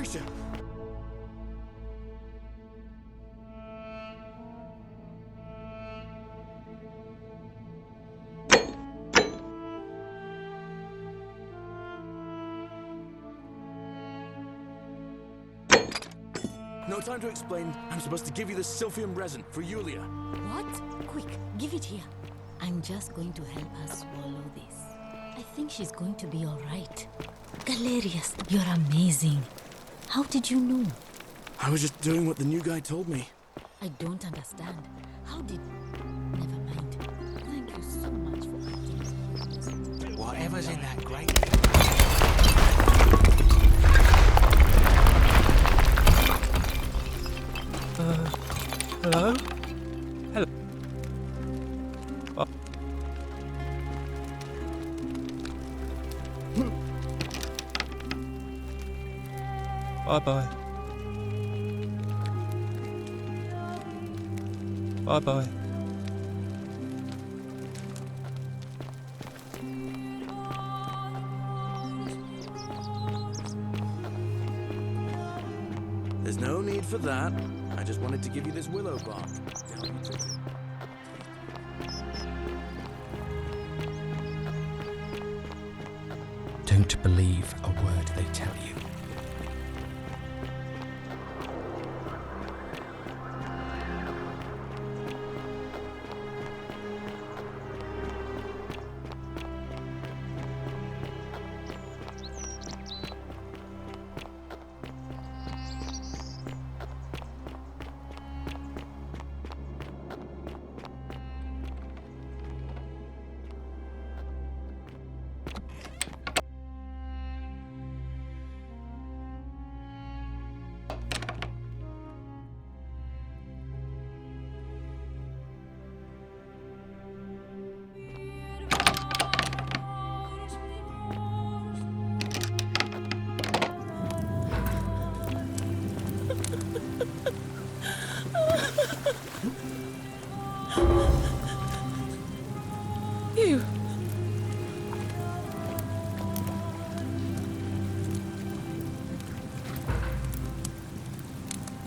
creature. No time to explain. I'm supposed to give you the Sylphium resin for Yulia. What? Quick, give it here. I'm just going to help her swallow this. I think she's going to be all right. Galerius, you're amazing. How did you know? I was just doing what the new guy told me. I don't understand. How did... Never mind. Thank you so much for acting. Whatever's in that grate. Hello? Hello? Oh. Bye-bye. Bye-bye. There's no need for that. I just wanted to give you this willow bark to help you treat it. Don't believe a word they tell you. You.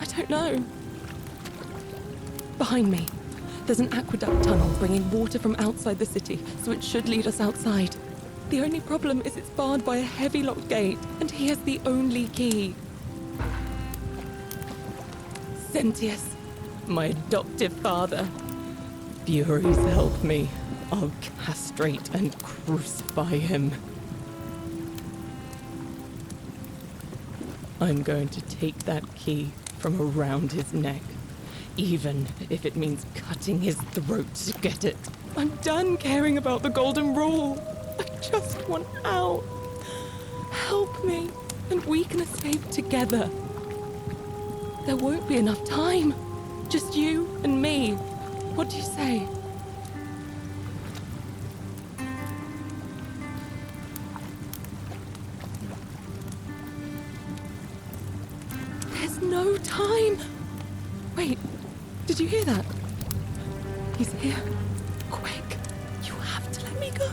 I don't know. Behind me, there's an aqueduct tunnel bringing water from outside the city, so it should lead us outside. The only problem is it's barred by a heavy locked gate, and he has the only key. Sentius, my adoptive father. Furies help me. I'll castrate and crucify him. I'm going to take that key from around his neck, even if it means cutting his throat to get it. I'm done caring about the Golden Rule. I just want out. Help me, and we can escape together. There won't be enough time. Just you and me. What do you say? There's no time. Wait, did you hear that? He's here. Quick, you have to let me go.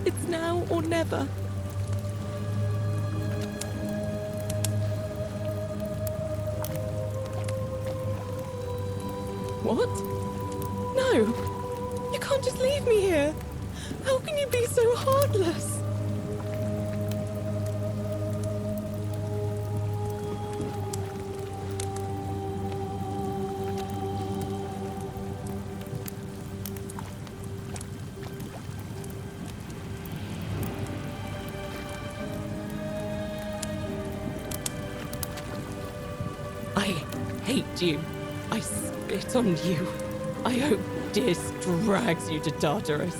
It's now or never. What? No! You can't just leave me here! How can you be so heartless? I hate you. I spit on you. I hope Dis drags you to Tartarus.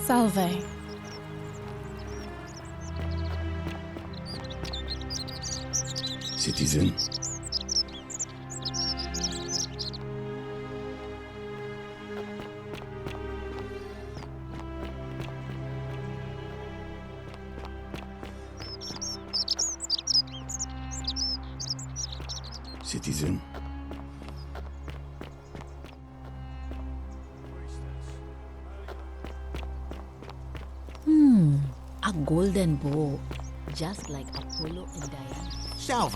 Salve. Citizen. Citizen. A golden bow, just like Apollo and Diana. Salve.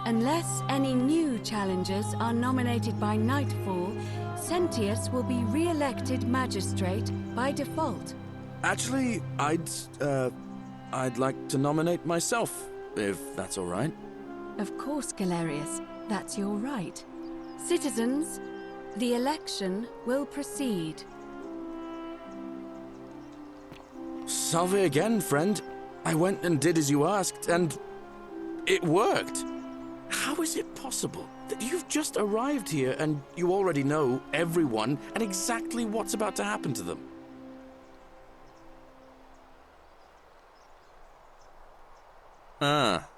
Unless any new challengers are nominated by nightfall, Sentius will be re-elected magistrate by default. Actually, I'd like to nominate myself, if that's all right. Of course, Galerius, that's your right. Citizens, the election will proceed. Salve again, friend. I went and did as you asked, and it worked. How is it possible that you've just arrived here and you already know everyone and exactly what's about to happen to them? Ah.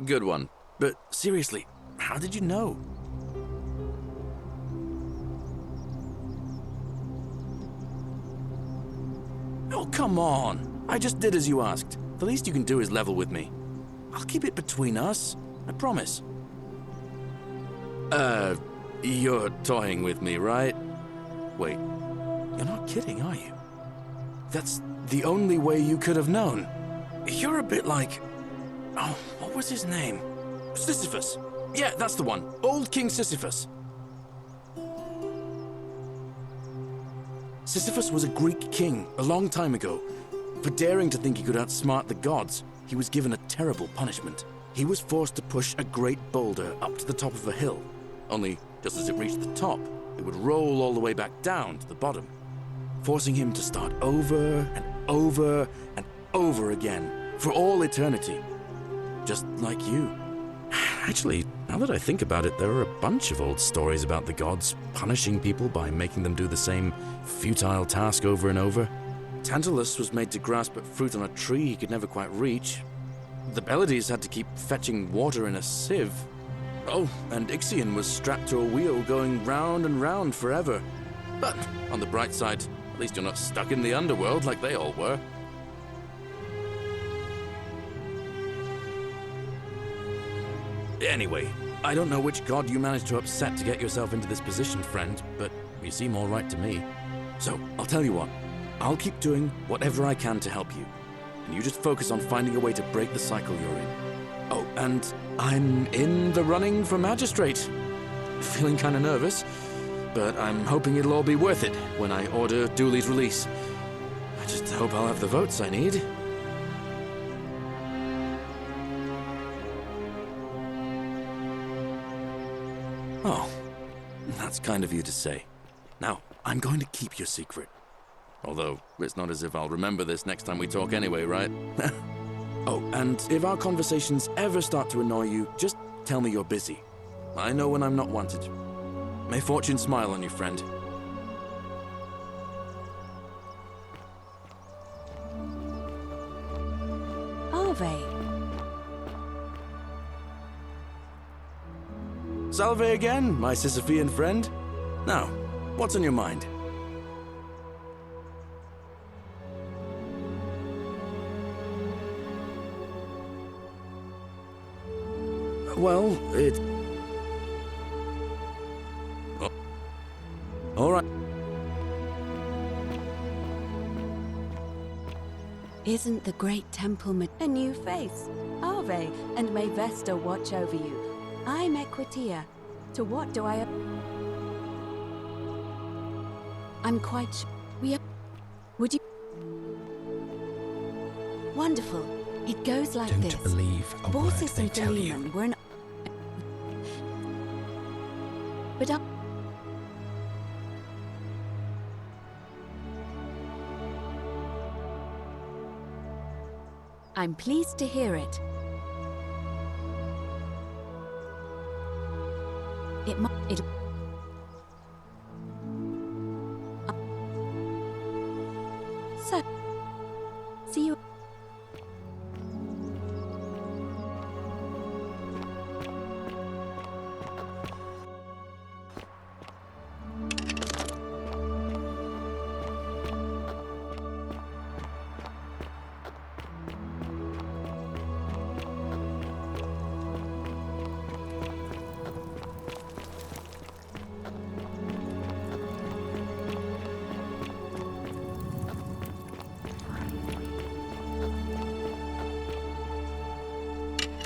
Good one. But seriously, how did you know? Oh, come on. I just did as you asked. The least you can do is level with me. I'll keep it between us. I promise. You're toying with me, right? Wait, you're not kidding, are you? That's the only way you could have known. You're a bit like... Oh, what was his name? Sisyphus. Yeah, that's the one. Old King Sisyphus. Sisyphus was a Greek king a long time ago. For daring to think he could outsmart the gods, he was given a terrible punishment. He was forced to push a great boulder up to the top of a hill. Only, just as it reached the top, it would roll all the way back down to the bottom, forcing him to start over and over and over again for all eternity. Just like you. Actually, now that I think about it, there are a bunch of old stories about the gods punishing people by making them do the same futile task over and over. Tantalus was made to grasp at fruit on a tree he could never quite reach. The Pleiades had to keep fetching water in a sieve. Oh, and Ixion was strapped to a wheel going round and round forever. But on the bright side, at least you're not stuck in the underworld like they all were. Anyway, I don't know which god you managed to upset to get yourself into this position, friend, but you seem all right to me. So, I'll tell you what. I'll keep doing whatever I can to help you. And you just focus on finding a way to break the cycle you're in. Oh, and I'm in the running for magistrate. Feeling kind of nervous, but I'm hoping it'll all be worth it when I order Dooley's release. I just hope I'll have the votes I need. Oh, that's kind of you to say. Now, I'm going to keep your secret. Although, it's not as if I'll remember this next time we talk anyway, right? Oh, and if our conversations ever start to annoy you, just tell me you're busy. I know when I'm not wanted. May fortune smile on you, friend. Ave. Salve again, my Sisyphean friend. Now, what's on your mind? Well, it... Oh. All right. Isn't the great temple a new face? Ave, and may Vesta watch over you. I'm Equitia. To what do I... I'm quite sure... Would you... Wonderful. It goes like Don't this. believe a word Baucis they and tell you. Philemon were an... But but I'm pleased to hear it. It so see you.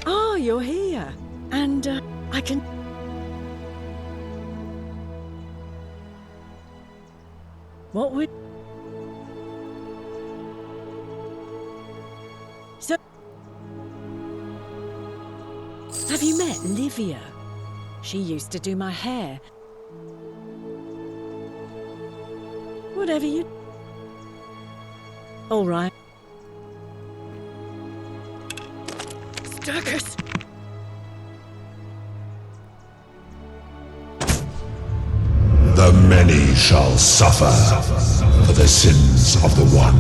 Oh, you're here. And, I can... What would... So... Have you met Livia? She used to do my hair. Whatever you... All right. Sturgis! The many shall suffer for the sins of the one.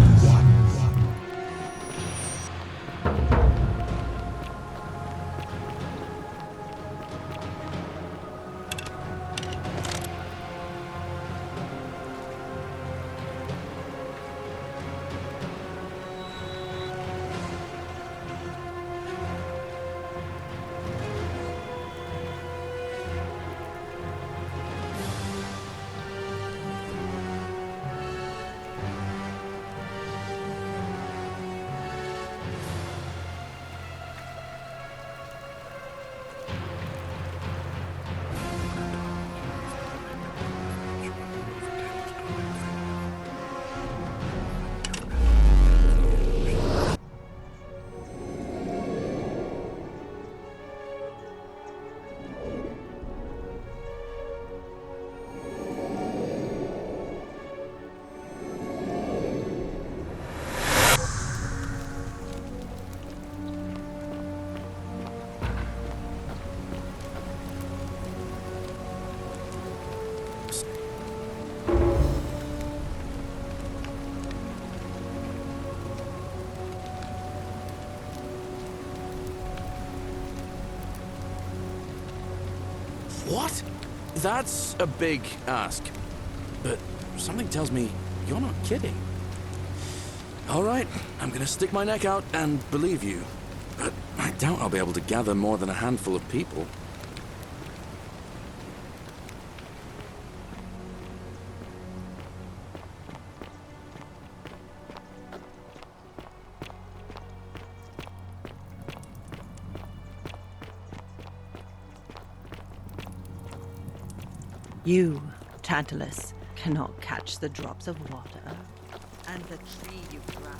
What? That's a big ask. But something tells me you're not kidding. All right, I'm gonna stick my neck out and believe you. But I doubt I'll be able to gather more than a handful of people. You, Tantalus, cannot catch the drops of water, and the tree you grasp.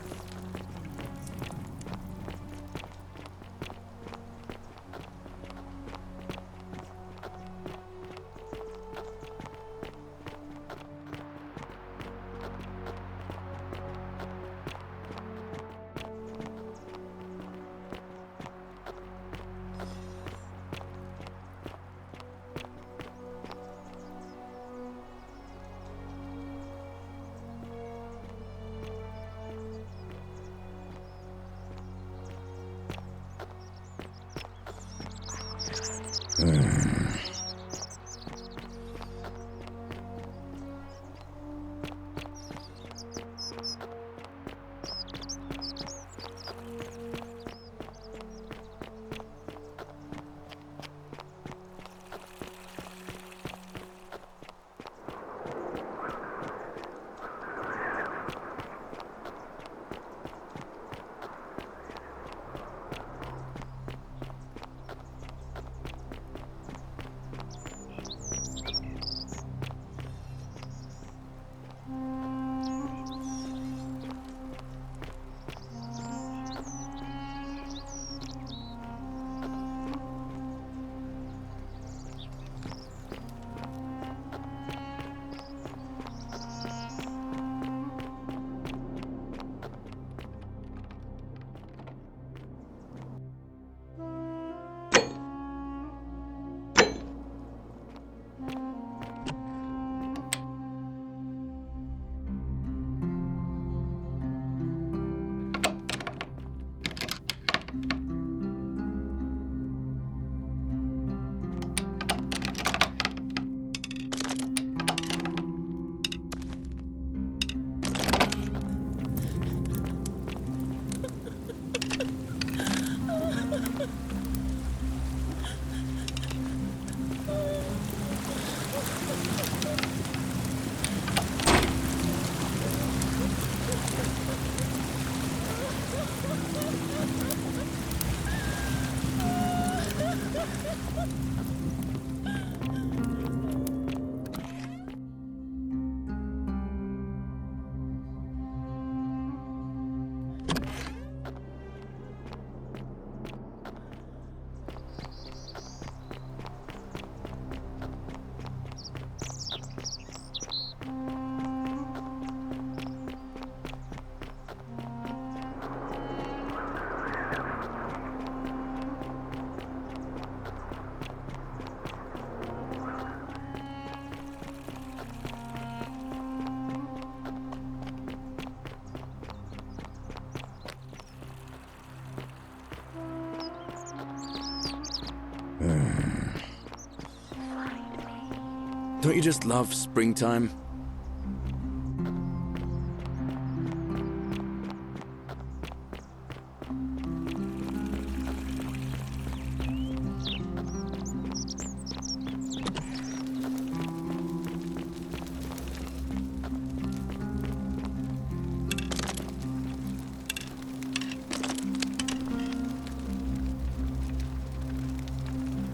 Don't you just love springtime?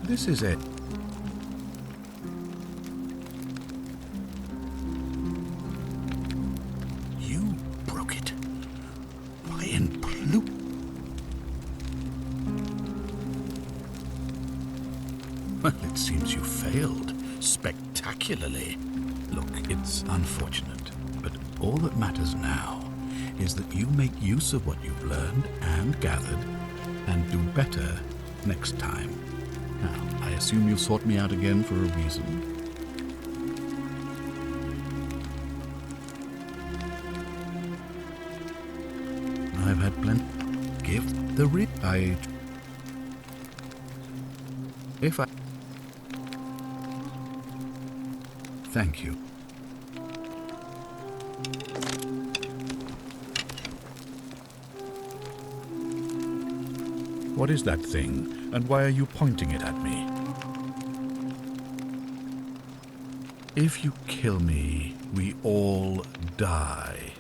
This is it. You broke it. Why in Plu... Well, it seems you failed spectacularly. Look, it's unfortunate, but all that matters now is that you make use of what you've learned and gathered and do better next time. Now, I assume you'll sort me out again for a reason. I've had plenty. Give the rip. If I... Thank you. What is that thing, and why are you pointing it at me? If you kill me, we all die.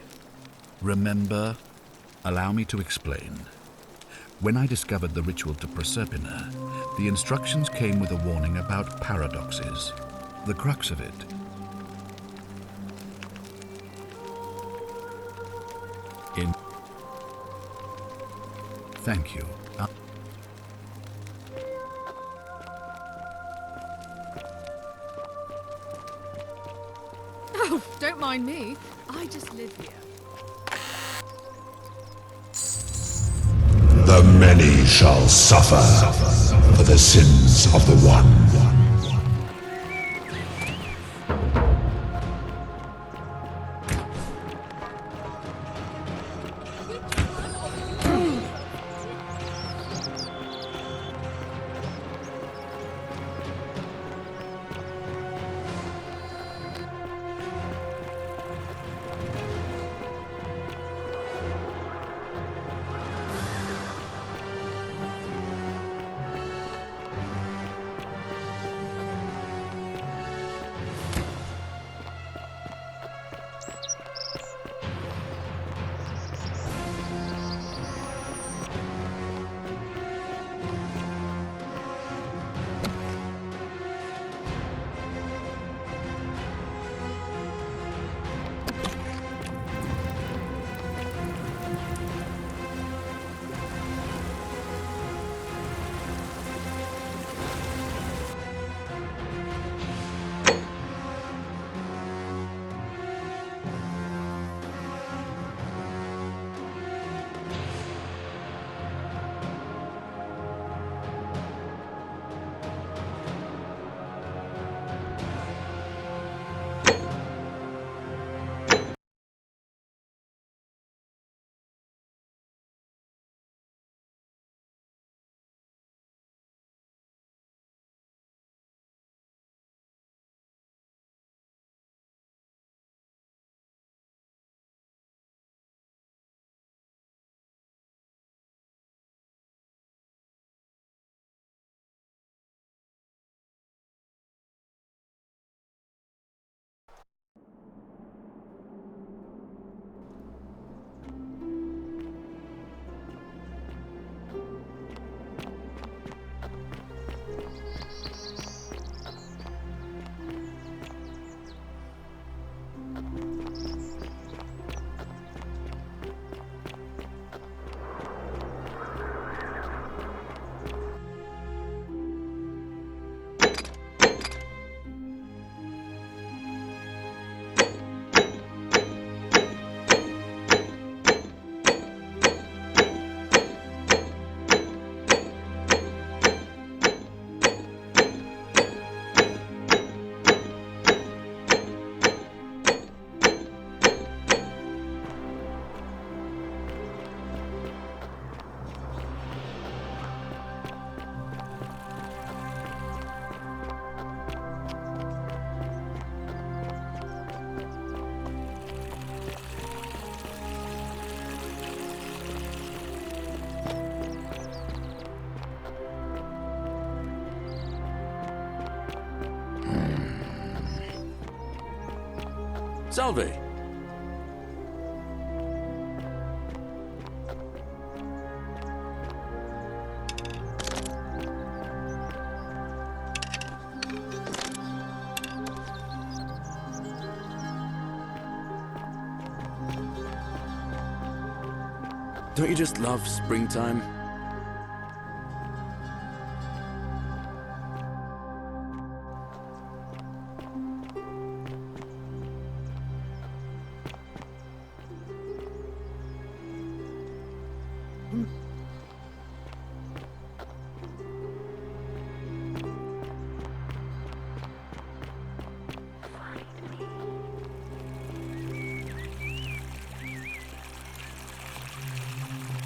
Remember? Allow me to explain. When I discovered the ritual to Proserpina, the instructions came with a warning about paradoxes. The crux of it. Thank you. Oh, don't mind me. I just live here. The many shall suffer for the sins of the one. Salve. Don't you just love springtime?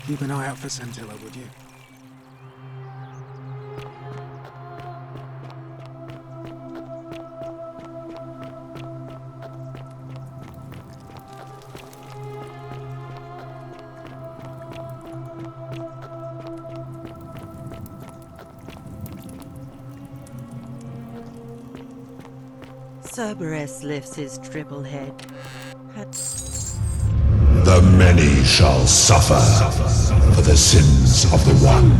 Keep an eye out for Scintilla, would you? Cerberus lifts his triple head. The many shall suffer for the sins of the one.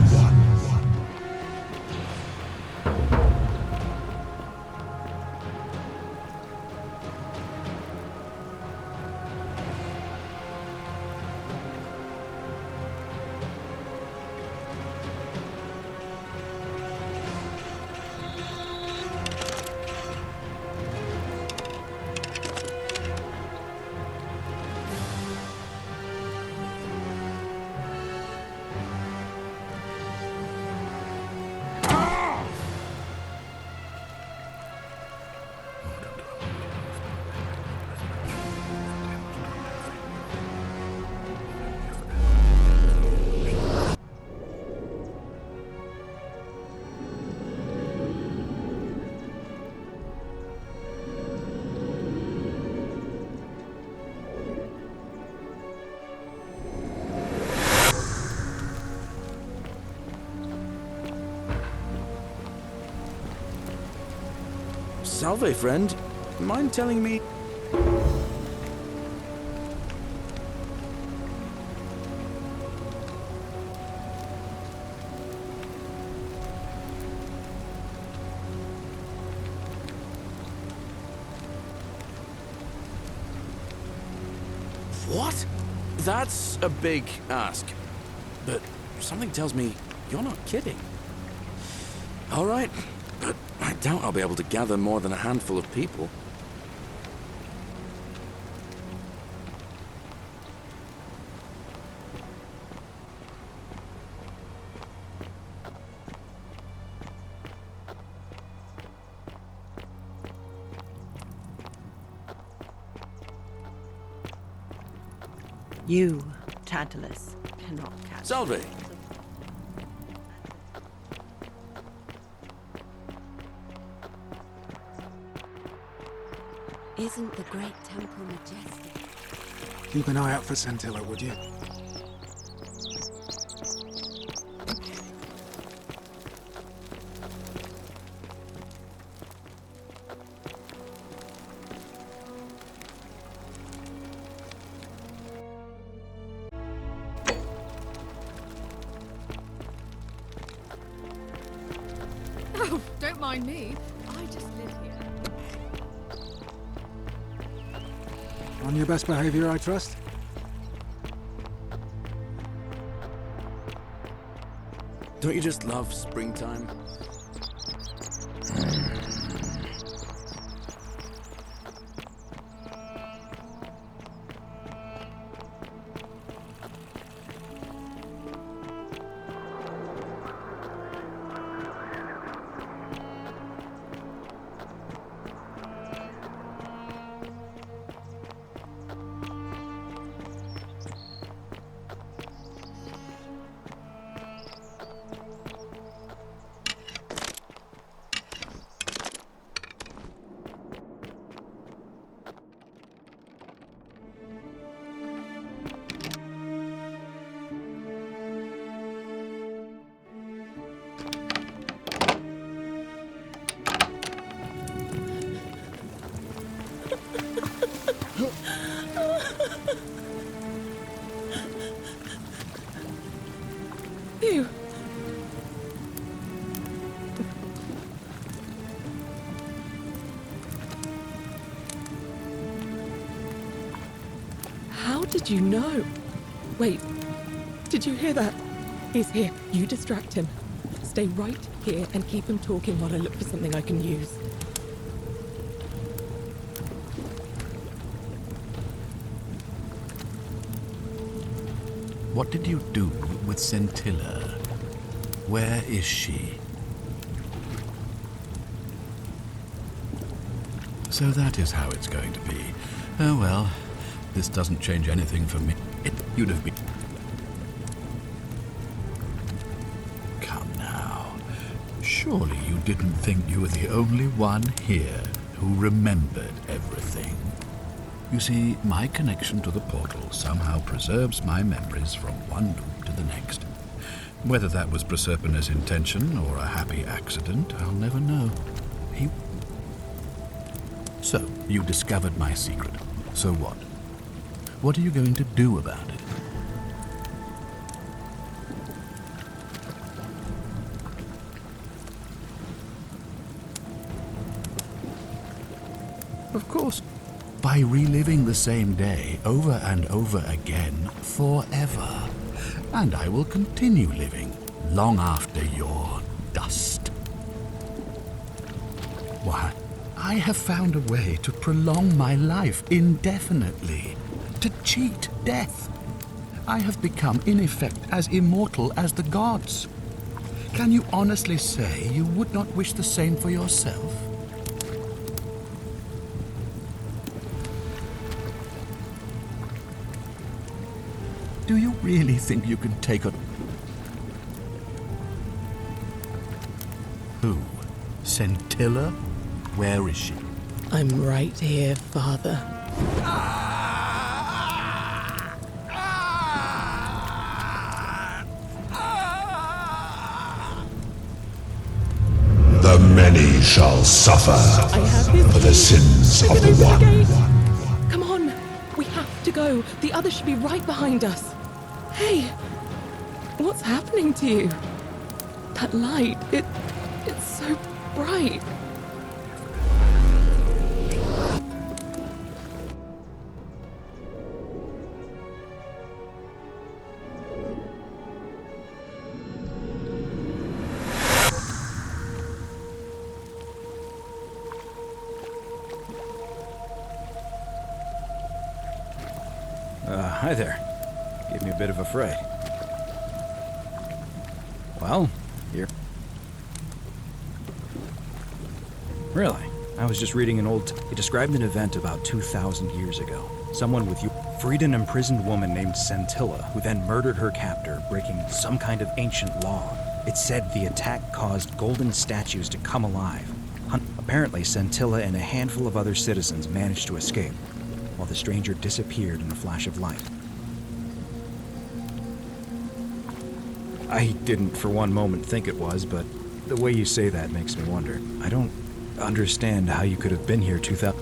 Salve, friend. Mind telling me? What? That's a big ask. But something tells me you're not kidding. All right, but I doubt I'll be able to gather more than a handful of people. You, Tantalus, cannot catch. Salve! Isn't the great temple majestic? Keep an eye out for Scintilla, would you? Oh, don't mind me. I just live here. On your best behavior, I trust? Don't you just love springtime? You. How did you know? Wait, did you hear that? He's here. You distract him. Stay right here and keep him talking while I look for something I can use. What did you do with Scintilla? Where is she? So that is how it's going to be. Oh well, this doesn't change anything for me. You'd have been... Come now. Surely you didn't think you were the only one here who remembered everything. You see, my connection to the portal somehow preserves my memories from one loop to the next. Whether that was Proserpina's intention or a happy accident, I'll never know. So, you discovered my secret. So what? What are you going to do about it? Of course. By reliving the same day over and over again forever. And I will continue living long after your dust. Why, I have found a way to prolong my life indefinitely, to cheat death. I have become, in effect, as immortal as the gods. Can you honestly say you would not wish the same for yourself? Do you really think you can take a... Who? Scintilla? Where is she? I'm right here, Father. The many shall suffer for the sins of the one. Come on, we have to go. The others should be right behind us. Hey, what's happening to you? That light, it's so bright. Hi there. Gave me a bit of a fright. Well, here. Really? I was just reading an old... It described an event about 2,000 years ago. Someone with you freed an imprisoned woman named Scintilla, who then murdered her captor, breaking some kind of ancient law. It said the attack caused golden statues to come alive. Apparently, Scintilla and a handful of other citizens managed to escape, while the stranger disappeared in a flash of light. I didn't for one moment think it was, but the way you say that makes me wonder. I don't understand how you could have been here 2,000...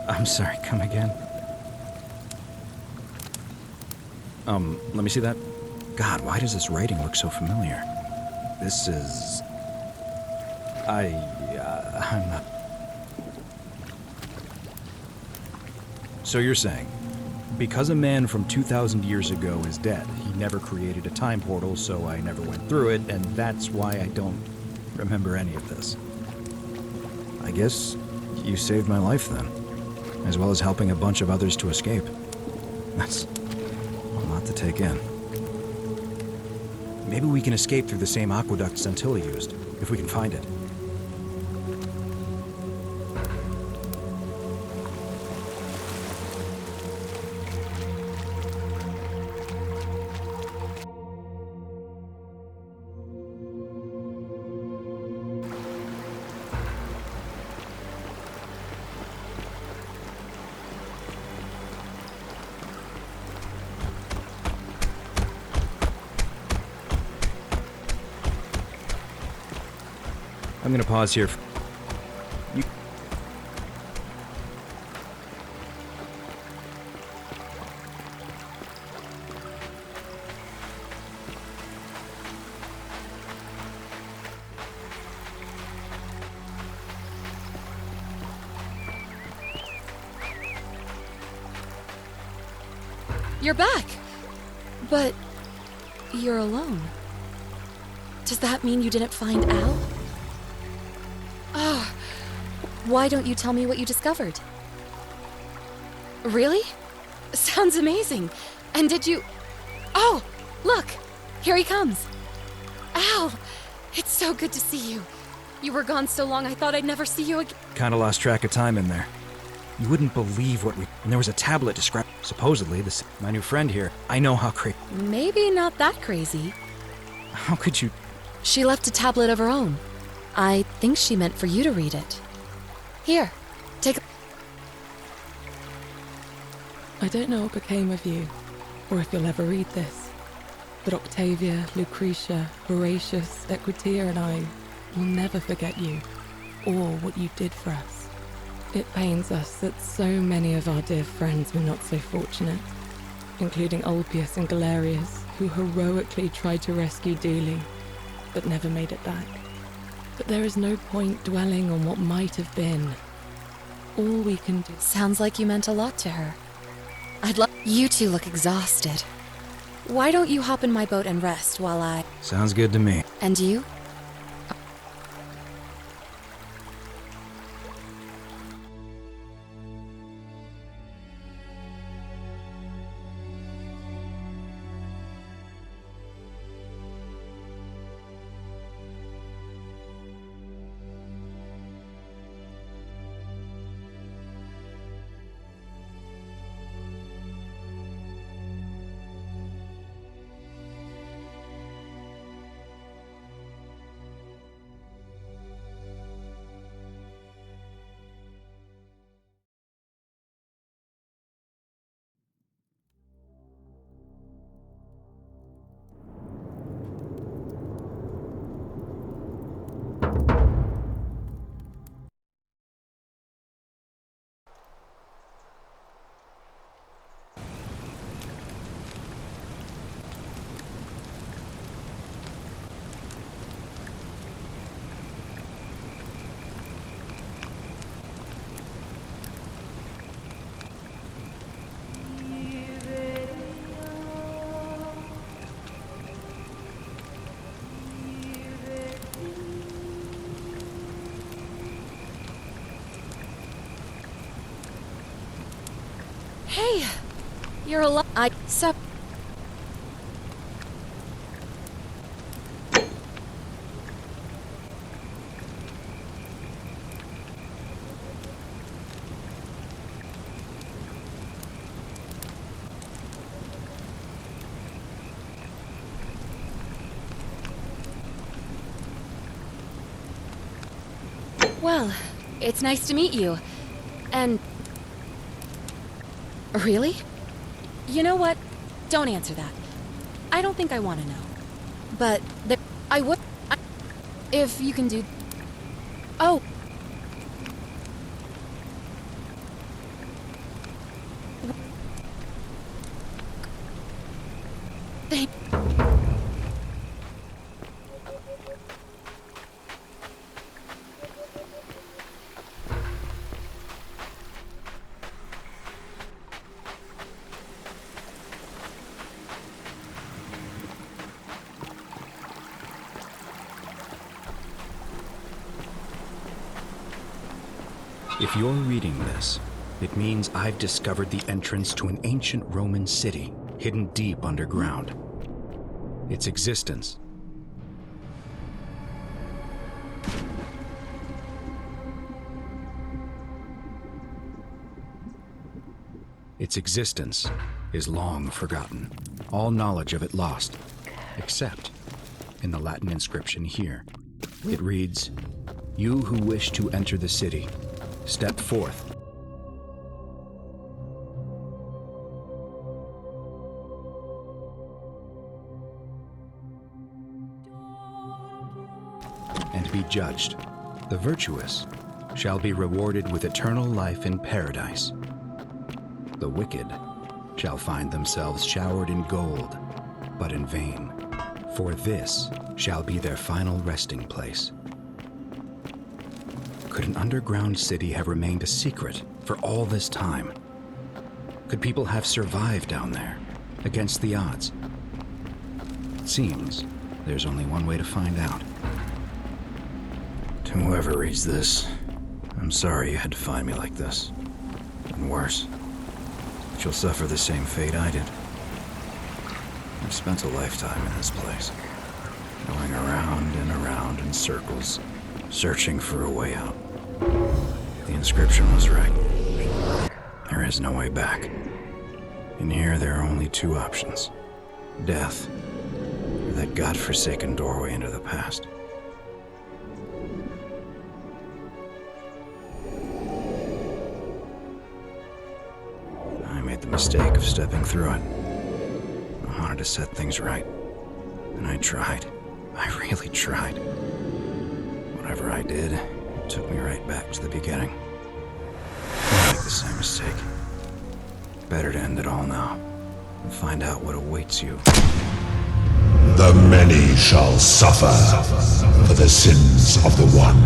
I'm sorry, come again? Let me see that. God, why does this writing look so familiar? This is... I'm not... So you're saying, because a man from 2,000 years ago is dead, he never created a time portal, so I never went through it, and that's why I don't remember any of this. I guess you saved my life then, as well as helping a bunch of others to escape. That's a lot to take in. Maybe we can escape through the same aqueduct Scintilla used, if we can find it. I'm gonna pause here. You're back! But you're alone. Does that mean you didn't find Al? Ah, why don't you tell me what you discovered? Really? Sounds amazing. And did you... Oh, look! Here he comes. Al! It's so good to see you. You were gone so long I thought I'd never see you again. Kinda lost track of time in there. You wouldn't believe what we... And there was a tablet described... Supposedly, my new friend here. I know how Maybe not that crazy. How could you... She left a tablet of her own. I think she meant for you to read it. Here, take a... I don't know what became of you, or if you'll ever read this, but Octavia, Lucretia, Horatius, Equitia, and I will never forget you, or what you did for us. It pains us that so many of our dear friends were not so fortunate, including Ulpius and Galerius, who heroically tried to rescue Dooley, but never made it back. But there is no point dwelling on what might have been. All we can do... Sounds like you meant a lot to her. I'd love... You two look exhausted. Why don't you hop in my boat and rest while I... Sounds good to me. And you? Hey, you're alive. Well, it's nice to meet you. And... Really? You know what? Don't answer that. I don't think I want to know. But I would... if you can do... Oh! Thank... If you're reading this, it means I've discovered the entrance to an ancient Roman city hidden deep underground. Its existence is long forgotten, all knowledge of it lost, except in the Latin inscription here. It reads, "You who wish to enter the city, step forth." And be judged. The virtuous shall be rewarded with eternal life in paradise. The wicked shall find themselves showered in gold, but in vain, for this shall be their final resting place. Could an underground city have remained a secret for all this time? Could people have survived down there against the odds? It seems there's only one way to find out. To whoever reads this, I'm sorry you had to find me like this. And worse, but you'll suffer the same fate I did. I've spent a lifetime in this place, going around and around in circles, searching for a way out. The inscription was right. There is no way back. In here, there are only two options. Death, or that godforsaken doorway into the past. I made the mistake of stepping through it. I wanted to set things right. And I tried. I really tried. Whatever I did, it took me right back to the beginning. Don't make the same mistake. Better to end it all now and find out what awaits you. The many shall suffer for the sins of the one.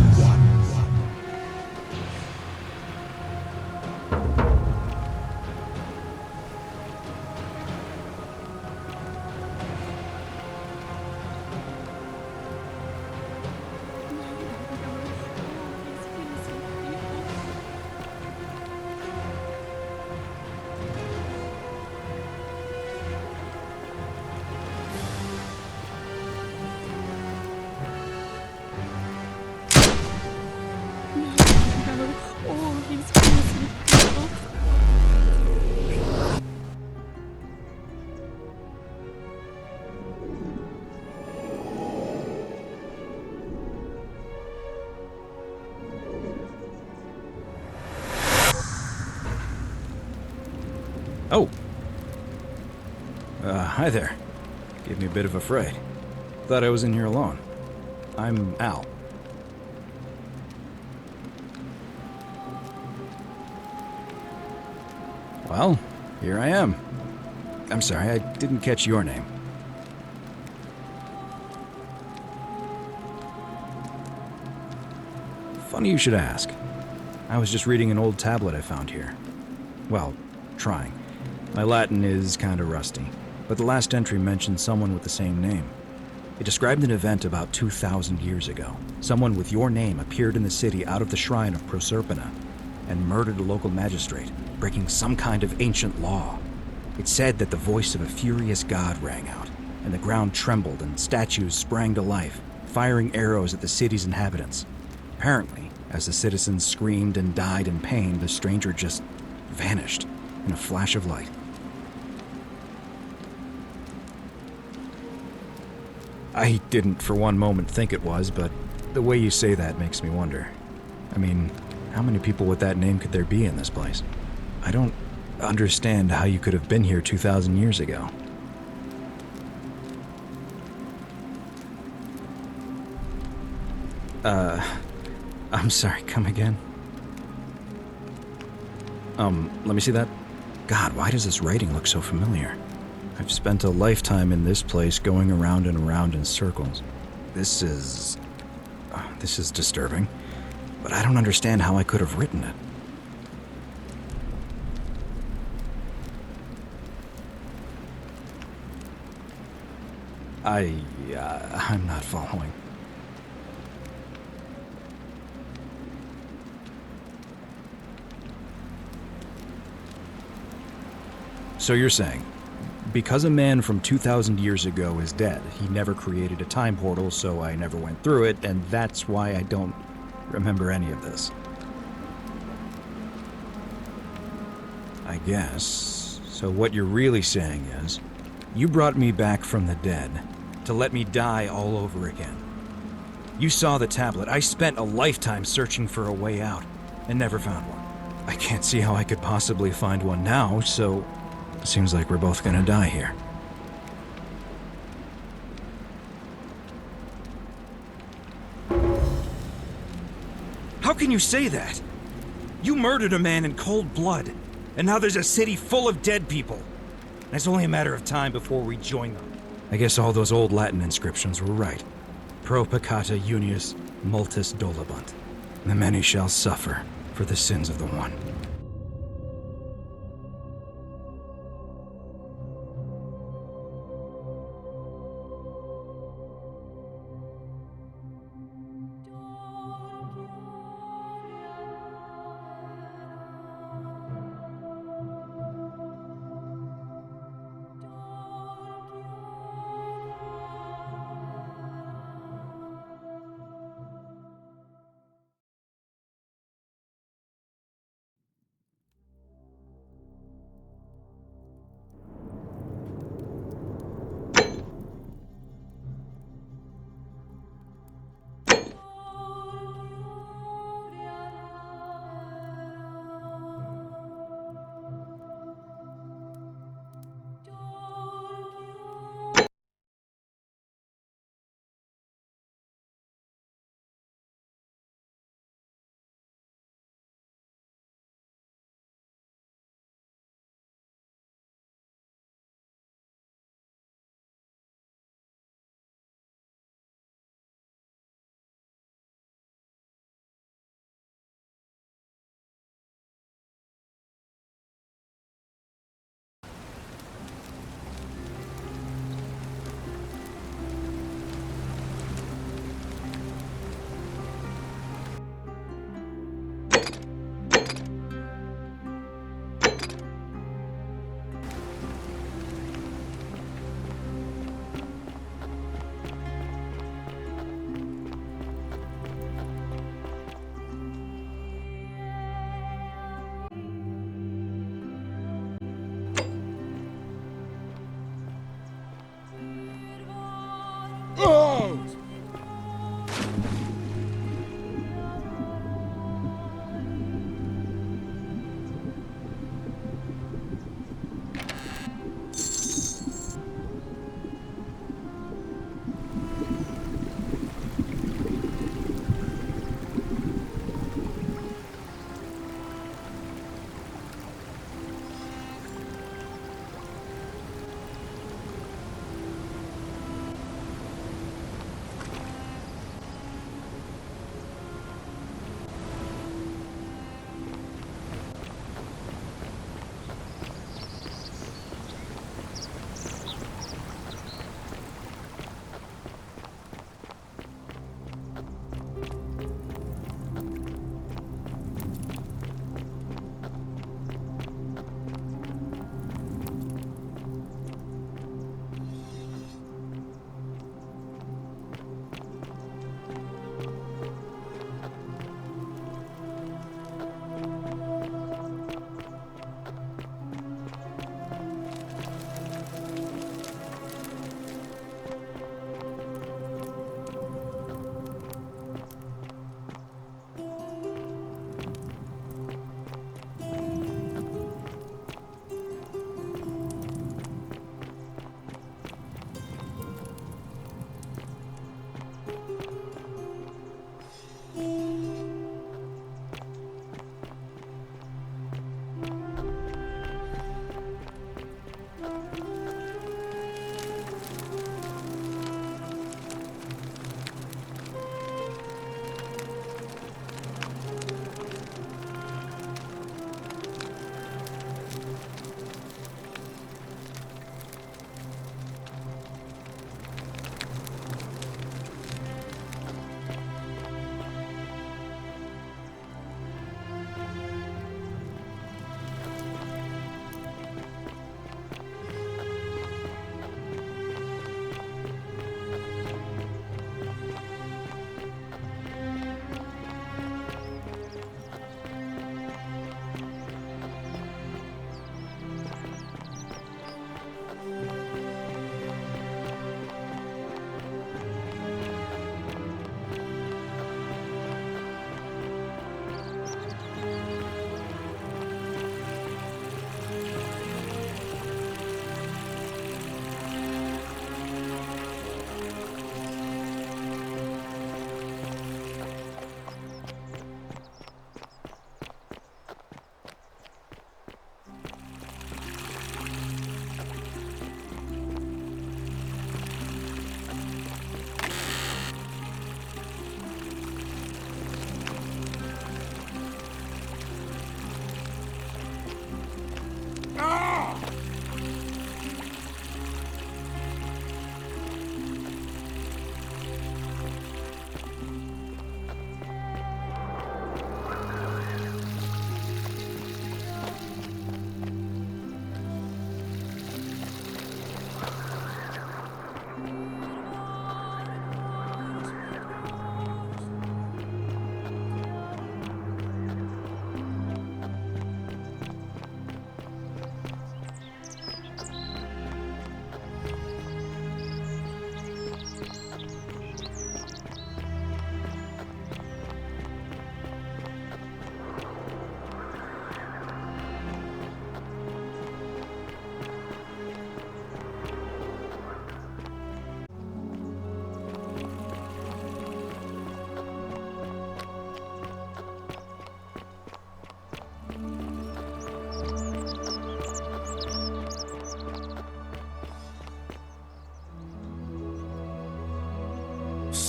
Oh. Hi there. Gave me a bit of a fright. Thought I was in here alone. I'm Al. Well, here I am. I'm sorry, I didn't catch your name. Funny you should ask. I was just reading an old tablet I found here. Well, trying. My Latin is kinda rusty, but the last entry mentioned someone with the same name. It described an event about 2,000 years ago. Someone with your name appeared in the city out of the shrine of Proserpina and murdered a local magistrate, breaking some kind of ancient law. It said that the voice of a furious god rang out, and the ground trembled and statues sprang to life, firing arrows at the city's inhabitants. Apparently, as the citizens screamed and died in pain, the stranger just vanished in a flash of light. I didn't for one moment think it was, but the way you say that makes me wonder. I mean, how many people with that name could there be in this place? I don't understand how you could have been here 2,000 years ago. I'm sorry, come again? Let me see that. God, why does this writing look so familiar? I've spent a lifetime in this place going around and around in circles. This is disturbing, but I don't understand how I could have written it. I'm not following. So you're saying, because a man from 2,000 years ago is dead, he never created a time portal, so I never went through it, and that's why I don't remember any of this. I guess. So what you're really saying is, you brought me back from the dead to let me die all over again. You saw the tablet. I spent a lifetime searching for a way out, and never found one. I can't see how I could possibly find one now, so it seems like we're both gonna die here. How can you say that? You murdered a man in cold blood, and now there's a city full of dead people. And it's only a matter of time before we join them. I guess all those old Latin inscriptions were right. Pro peccata unius multis dolabunt. The many shall suffer for the sins of the one. goes.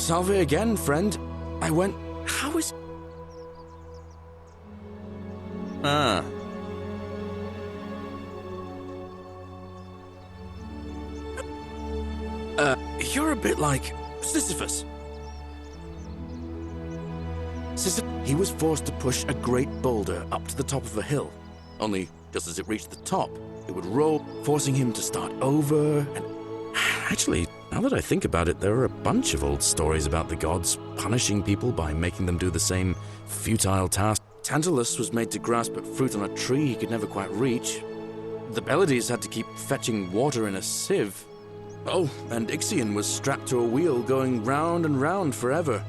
Salve again, friend. I went... How is... Ah. You're a bit like Sisyphus. He was forced to push a great boulder up to the top of a hill. Only, just as it reached the top, it would roll, forcing him to start over and... Actually, now that I think about it, there are a bunch of old stories about the gods punishing people by making them do the same futile task. Tantalus was made to grasp at fruit on a tree he could never quite reach. The Pleiades had to keep fetching water in a sieve. Oh, and Ixion was strapped to a wheel going round and round forever.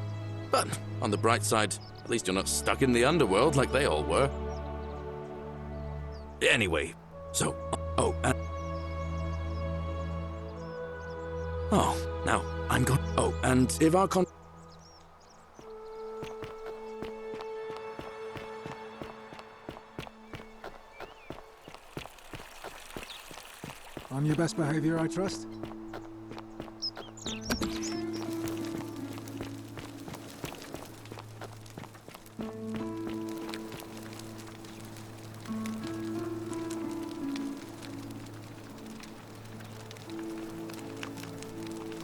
But on the bright side, at least you're not stuck in the underworld like they all were. Anyway, so... now, I'm going... Oh, and if our On your best behavior, I trust?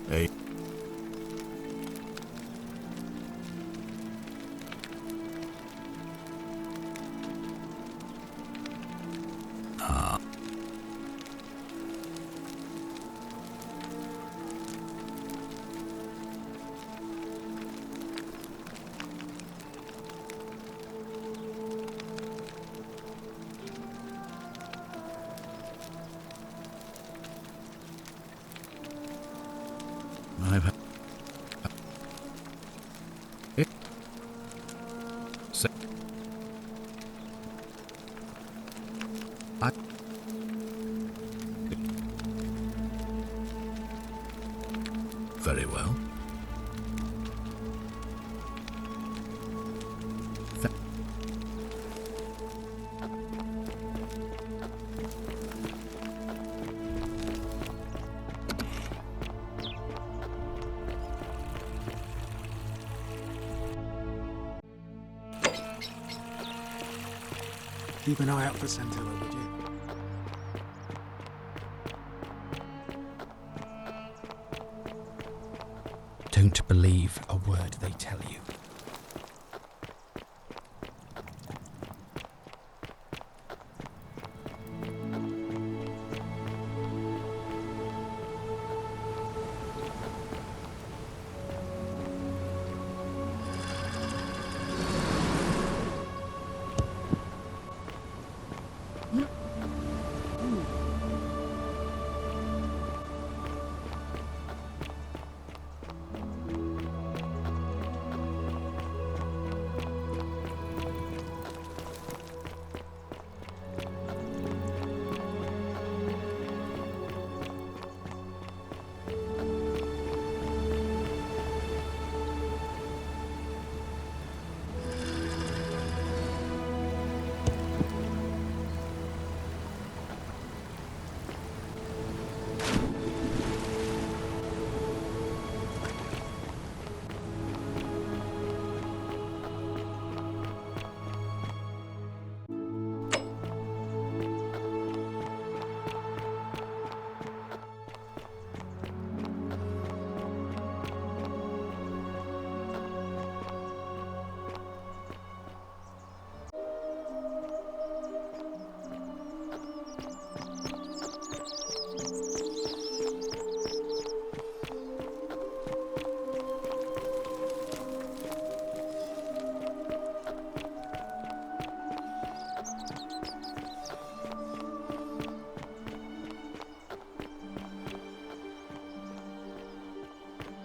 Hey. I've had... Very well. Keep an eye out for Santilla, would you? Don't believe a word they tell you.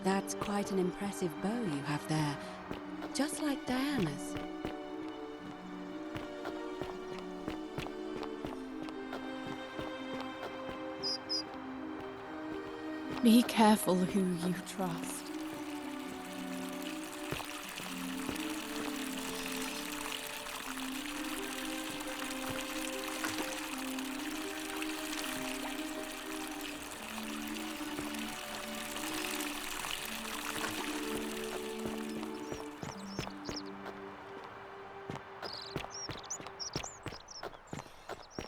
That's quite an impressive bow you have there. Just like Diana's. Be careful who you trust.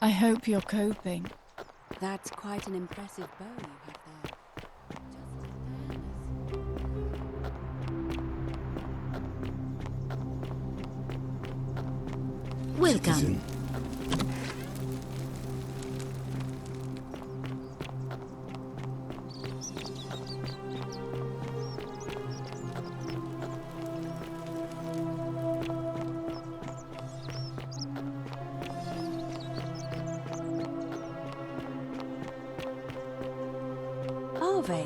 I hope you're coping. That's quite an impressive bow you have there. Welcome. Ave.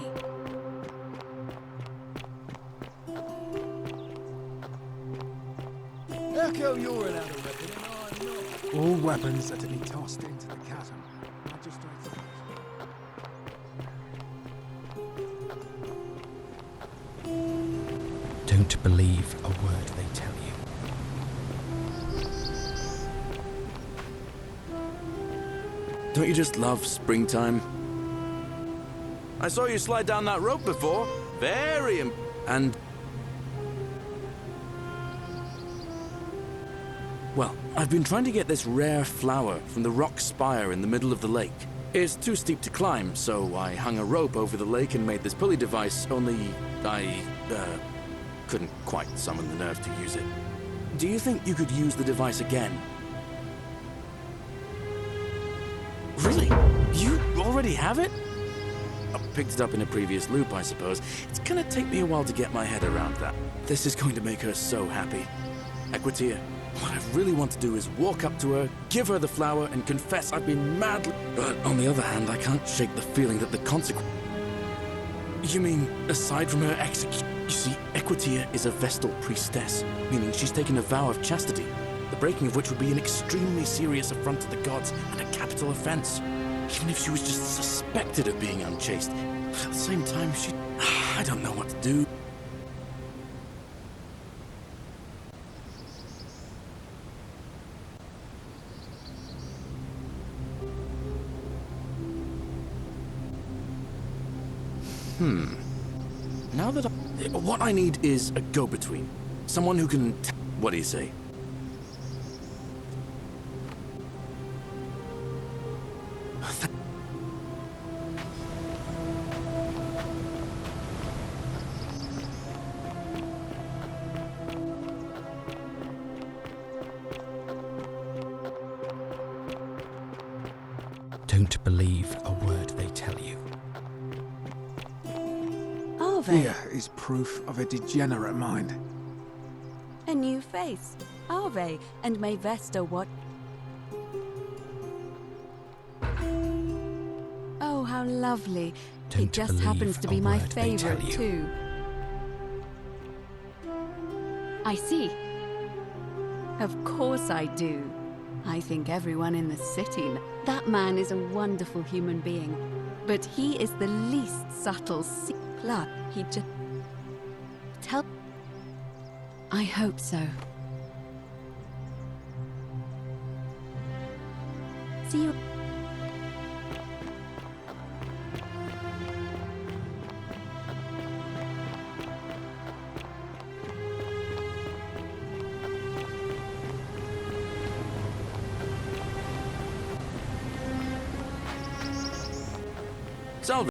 Echo, you're an outer weapon, and I'm not. All weapons are to be tossed into the chasm. Magistrates. Don't believe a word they tell you. Don't you just love springtime? I saw you slide down that rope before. And... Well, I've been trying to get this rare flower from the rock spire in the middle of the lake. It's too steep to climb, so I hung a rope over the lake and made this pulley device, only I couldn't quite summon the nerve to use it. Do you think you could use the device again? Really? You already have it? I picked it up in a previous loop, I suppose. It's gonna take me a while to get my head around that. This is going to make her so happy. Equitia, what I really want to do is walk up to her, give her the flower, and confess I've been madly... But on the other hand, I can't shake the feeling that the consequence... You mean, aside from her execution? You see, Equitia is a Vestal priestess, meaning she's taken a vow of chastity, the breaking of which would be an extremely serious affront to the gods and a capital offense. Even if she was just suspected of being unchaste. But at the same time, I don't know what to do. Now that what I need is a go-between. Someone who can... What do you say? Don't believe a word they tell you. Fear is proof of a degenerate mind. A new face. Ave, and may Vesta what? Oh, how lovely. It just happens to be my favorite, too. I see. Of course I do. I think everyone in the city... That man is a wonderful human being. But he is the least subtle... He just... Tell... I hope so. See you...